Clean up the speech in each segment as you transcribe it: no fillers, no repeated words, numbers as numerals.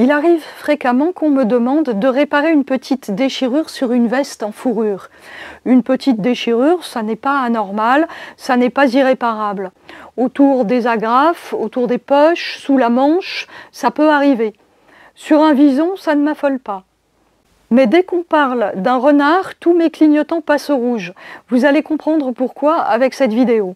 Il arrive fréquemment qu'on me demande de réparer une petite déchirure sur une veste en fourrure. Une petite déchirure, ça n'est pas anormal, ça n'est pas irréparable. Autour des agrafes, autour des poches, sous la manche, ça peut arriver. Sur un vison, ça ne m'affole pas. Mais dès qu'on parle d'un renard, tous mes clignotants passent au rouge. Vous allez comprendre pourquoi avec cette vidéo.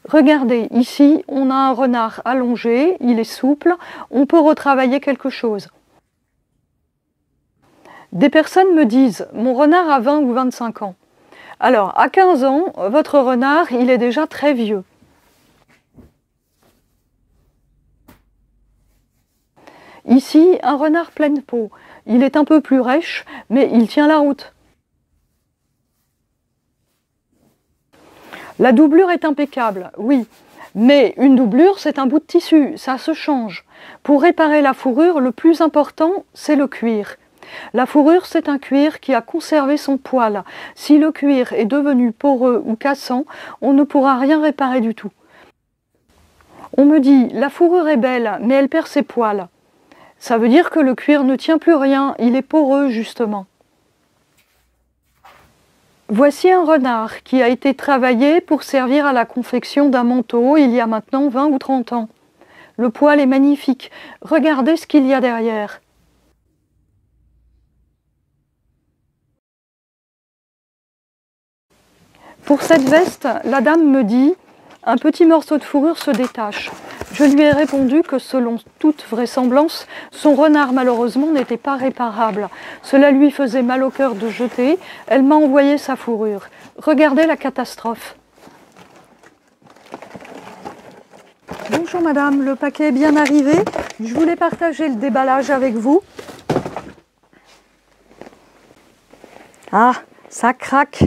Regardez, ici, on a un renard allongé, il est souple, on peut retravailler quelque chose. Des personnes me disent, mon renard a 20 ou 25 ans. Alors, à 15 ans, votre renard, il est déjà très vieux. Ici, un renard pleine peau. Il est un peu plus rêche, mais il tient la route. La doublure est impeccable, oui, mais une doublure, c'est un bout de tissu, ça se change. Pour réparer la fourrure, le plus important, c'est le cuir. La fourrure, c'est un cuir qui a conservé son poil. Si le cuir est devenu poreux ou cassant, on ne pourra rien réparer du tout. On me dit, la fourrure est belle, mais elle perd ses poils. Ça veut dire que le cuir ne tient plus rien, il est poreux justement. Voici un renard qui a été travaillé pour servir à la confection d'un manteau il y a maintenant 20 ou 30 ans. Le poil est magnifique. Regardez ce qu'il y a derrière. Pour cette veste, la dame me dit « Un petit morceau de fourrure se détache ». Je lui ai répondu que selon toute vraisemblance, son renard malheureusement n'était pas réparable. Cela lui faisait mal au cœur de jeter. Elle m'a envoyé sa fourrure. Regardez la catastrophe. Bonjour madame, le paquet est bien arrivé. Je voulais partager le déballage avec vous. Ah, ça craque.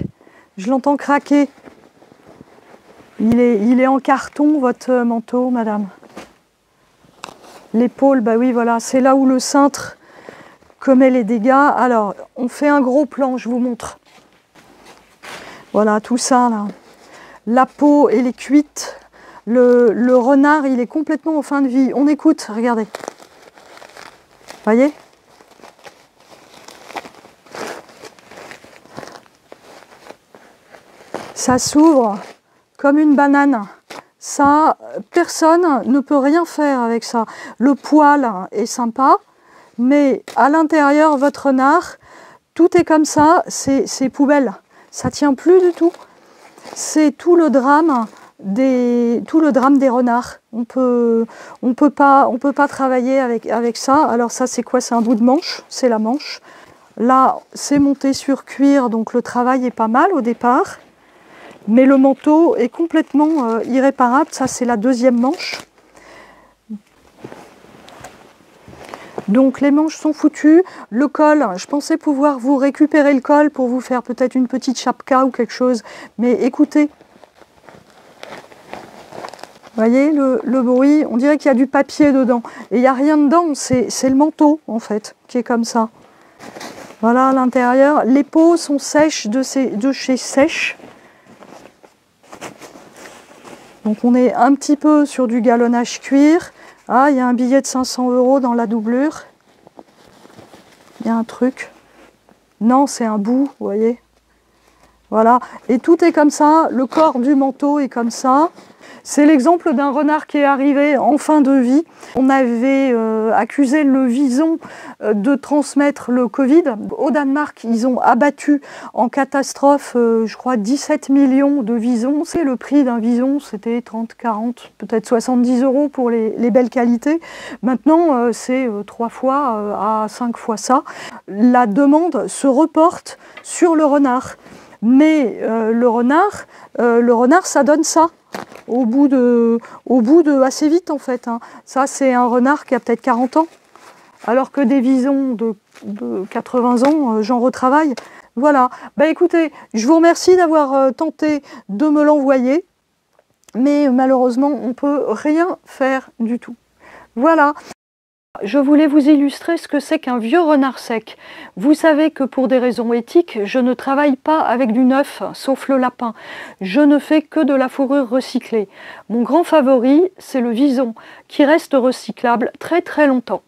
Je l'entends craquer. Il est en carton, votre manteau, madame. L'épaule, bah oui, voilà, c'est là où le cintre commet les dégâts. Alors, on fait un gros plan, je vous montre. Voilà, tout ça, là. La peau, elle est cuite. Le renard, il est complètement en fin de vie. On écoute, regardez. Voyez ? Ça s'ouvre comme une banane. Ça, personne ne peut rien faire avec ça. Le poil est sympa, mais à l'intérieur, votre renard, tout est comme ça, c'est poubelle. Ça tient plus du tout. C'est tout le drame des renards. On peut pas travailler avec ça. Alors ça, c'est quoi? C'est un bout de manche, c'est la manche. Là, c'est monté sur cuir, donc le travail est pas mal au départ. Mais le manteau est complètement irréparable. Ça, c'est la deuxième manche. Donc, les manches sont foutues. Le col, je pensais pouvoir vous récupérer le col pour vous faire peut-être une petite chapka ou quelque chose. Mais écoutez. Vous voyez le bruit? On dirait qu'il y a du papier dedans. Et il n'y a rien dedans. C'est le manteau, en fait, qui est comme ça. Voilà, à l'intérieur. Les peaux sont sèches de chez Sèche. Donc on est un petit peu sur du galonnage cuir. Ah, il y a un billet de 500 € dans la doublure. Il y a un truc. Non, c'est un bout, vous voyez. Voilà. Et tout est comme ça. Le corps du manteau est comme ça. C'est l'exemple d'un renard qui est arrivé en fin de vie. On avait accusé le vison de transmettre le Covid. Au Danemark, ils ont abattu en catastrophe, je crois, 17 millions de visons. C'est le prix d'un vison, c'était 30, 40, peut-être 70 € pour les belles qualités. Maintenant, c'est 3 fois à 5 fois ça. La demande se reporte sur le renard. Mais le renard, ça donne ça. Au bout de assez vite en fait. Hein. Ça, c'est un renard qui a peut-être 40 ans. Alors que des visons de 80 ans, j'en retravaille. Voilà. Bah écoutez, je vous remercie d'avoir tenté de me l'envoyer. Mais malheureusement, on ne peut rien faire du tout. Voilà. Je voulais vous illustrer ce que c'est qu'un vieux renard sec. Vous savez que pour des raisons éthiques, je ne travaille pas avec du neuf, sauf le lapin. Je ne fais que de la fourrure recyclée. Mon grand favori, c'est le vison, qui reste recyclable très très longtemps.